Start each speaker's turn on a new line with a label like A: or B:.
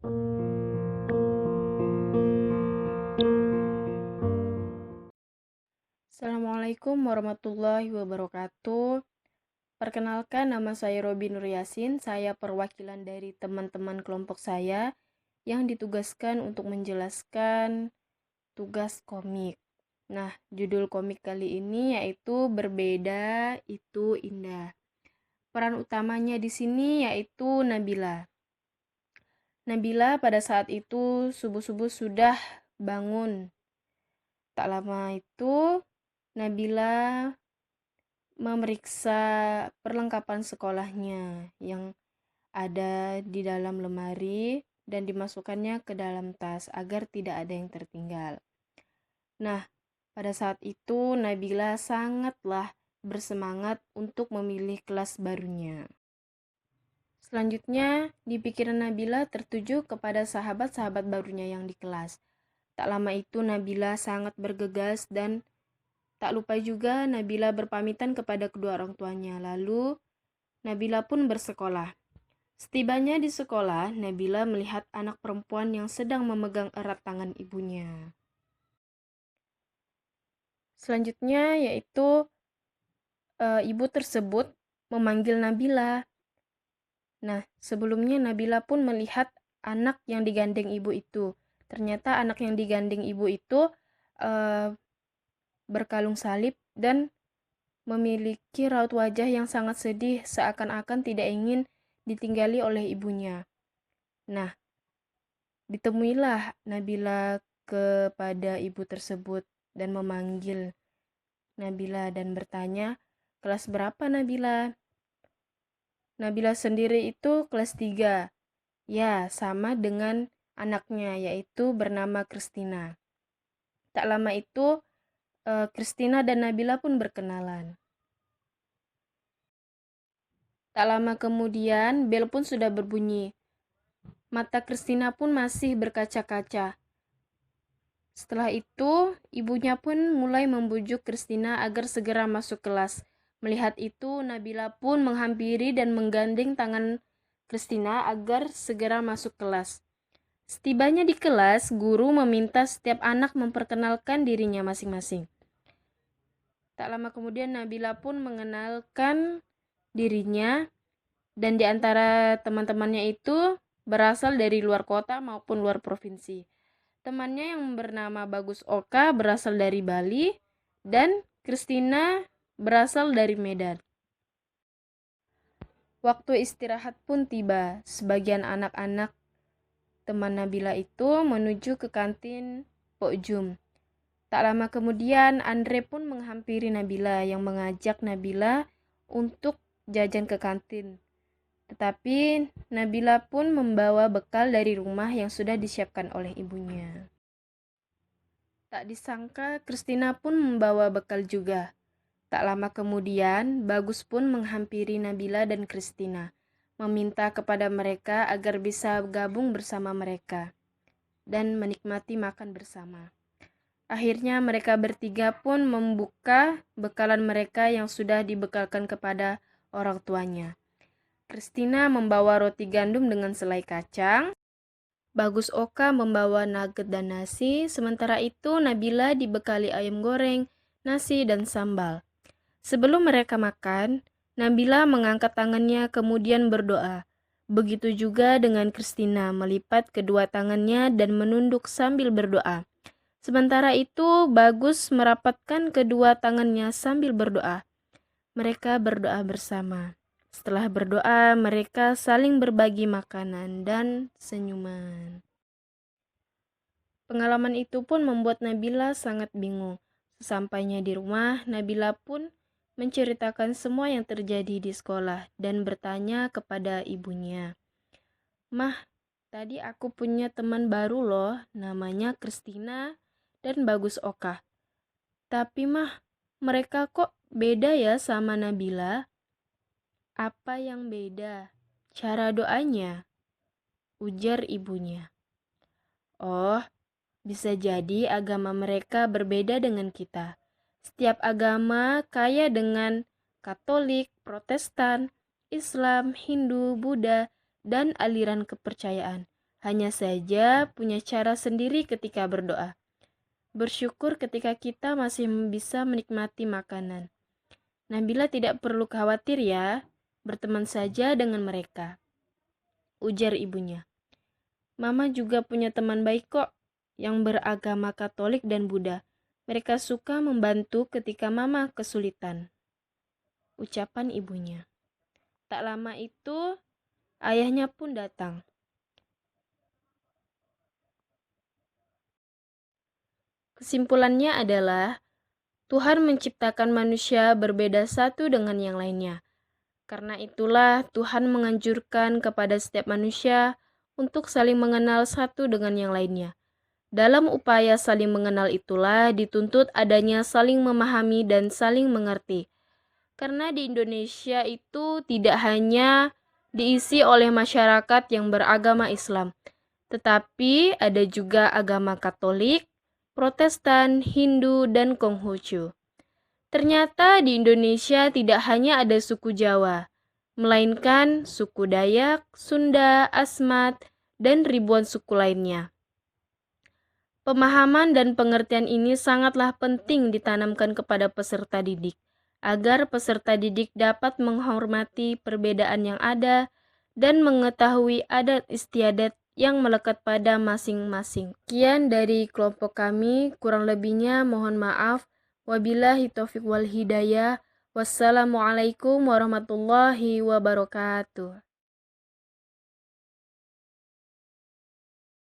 A: Assalamualaikum warahmatullahi wabarakatuh. Perkenalkan, nama saya Robi Nur Yasin. Saya perwakilan dari teman-teman kelompok saya yang ditugaskan untuk menjelaskan tugas komik. Nah, judul komik kali ini yaitu Berbeda Itu Indah. Peran utamanya di sini yaitu Nabila. Nabila pada saat itu subuh-subuh sudah bangun. Tak lama itu Nabila memeriksa perlengkapan sekolahnya yang ada di dalam lemari dan dimasukkannya ke dalam tas agar tidak ada yang tertinggal. Nah, pada saat itu Nabila sangatlah bersemangat untuk memilih kelas barunya. Selanjutnya, di pikiran Nabila tertuju kepada sahabat-sahabat barunya yang di kelas. Tak lama itu Nabila sangat bergegas dan tak lupa juga Nabila berpamitan kepada kedua orang tuanya. Lalu Nabila pun bersekolah. Setibanya di sekolah, Nabila melihat anak perempuan yang sedang memegang erat tangan ibunya. Selanjutnya yaitu ibu tersebut memanggil Nabila. Nah, sebelumnya Nabila pun melihat anak yang digandeng ibu itu. Ternyata anak yang digandeng ibu itu berkalung salib dan memiliki raut wajah yang sangat sedih, seakan-akan tidak ingin ditinggali oleh ibunya. Nah, ditemuilah Nabila kepada ibu tersebut dan memanggil Nabila dan bertanya, "Kelas berapa Nabila?" Nabila sendiri itu kelas 3. Ya, sama dengan anaknya, yaitu bernama Kristina. Tak lama itu, Kristina dan Nabila pun berkenalan. Tak lama kemudian, bel pun sudah berbunyi. Mata Kristina pun masih berkaca-kaca. Setelah itu, ibunya pun mulai membujuk Kristina agar segera masuk kelas. Melihat itu, Nabila pun menghampiri dan menggandeng tangan Kristina agar segera masuk kelas. Setibanya di kelas, guru meminta setiap anak memperkenalkan dirinya masing-masing. Tak lama kemudian Nabila pun mengenalkan dirinya dan di antara teman-temannya itu berasal dari luar kota maupun luar provinsi. Temannya yang bernama Bagus Oka berasal dari Bali dan Kristina berasal dari Medan. Waktu istirahat pun tiba. Sebagian anak-anak teman Nabila itu menuju ke kantin Pok Jum. Tak lama kemudian Andre pun menghampiri Nabila yang mengajak Nabila untuk jajan ke kantin. Tetapi Nabila pun membawa bekal dari rumah yang sudah disiapkan oleh ibunya. Tak disangka Kristina pun membawa bekal juga. Tak lama kemudian, Bagus pun menghampiri Nabila dan Kristina, meminta kepada mereka agar bisa gabung bersama mereka dan menikmati makan bersama. Akhirnya mereka bertiga pun membuka bekalan mereka yang sudah dibekalkan kepada orang tuanya. Kristina membawa roti gandum dengan selai kacang, Bagus Oka membawa nugget dan nasi, sementara itu Nabila dibekali ayam goreng, nasi, dan sambal. Sebelum mereka makan, Nabila mengangkat tangannya kemudian berdoa. Begitu juga dengan Kristina melipat kedua tangannya dan menunduk sambil berdoa. Sementara itu, Bagus merapatkan kedua tangannya sambil berdoa. Mereka berdoa bersama. Setelah berdoa, mereka saling berbagi makanan dan senyuman. Pengalaman itu pun membuat Nabila sangat bingung. Sesampainya di rumah, Nabila pun menceritakan semua yang terjadi di sekolah dan bertanya kepada ibunya. "Mah, tadi aku punya teman baru loh, namanya Kristina dan Bagus Oka. Tapi mah, mereka kok beda ya sama Nabila?" "Apa yang beda? Cara doanya," ujar ibunya. "Oh, bisa jadi agama mereka berbeda dengan kita. Setiap agama kaya dengan Katolik, Protestan, Islam, Hindu, Buddha, dan aliran kepercayaan. Hanya saja punya cara sendiri ketika berdoa. Bersyukur ketika kita masih bisa menikmati makanan. Nabila tidak perlu khawatir ya, berteman saja dengan mereka, ujar ibunya. Mama juga punya teman baik kok, yang beragama Katolik dan Buddha. Mereka suka membantu ketika Mama kesulitan, ucapan ibunya. Tak lama itu, ayahnya pun datang. Kesimpulannya adalah, Tuhan menciptakan manusia berbeda satu dengan yang lainnya. Karena itulah Tuhan menganjurkan kepada setiap manusia untuk saling mengenal satu dengan yang lainnya. Dalam upaya saling mengenal itulah dituntut adanya saling memahami dan saling mengerti. Karena di Indonesia itu tidak hanya diisi oleh masyarakat yang beragama Islam, tetapi ada juga agama Katolik, Protestan, Hindu, dan Konghucu. Ternyata di Indonesia tidak hanya ada suku Jawa, melainkan suku Dayak, Sunda, Asmat, dan ribuan suku lainnya. Pemahaman dan pengertian ini sangatlah penting ditanamkan kepada peserta didik, agar peserta didik dapat menghormati perbedaan yang ada dan mengetahui adat istiadat yang melekat pada masing-masing. Sekian dari kelompok kami, kurang lebihnya mohon maaf. Wabillahi taufiq wal hidayah. Wassalamualaikum warahmatullahi wabarakatuh.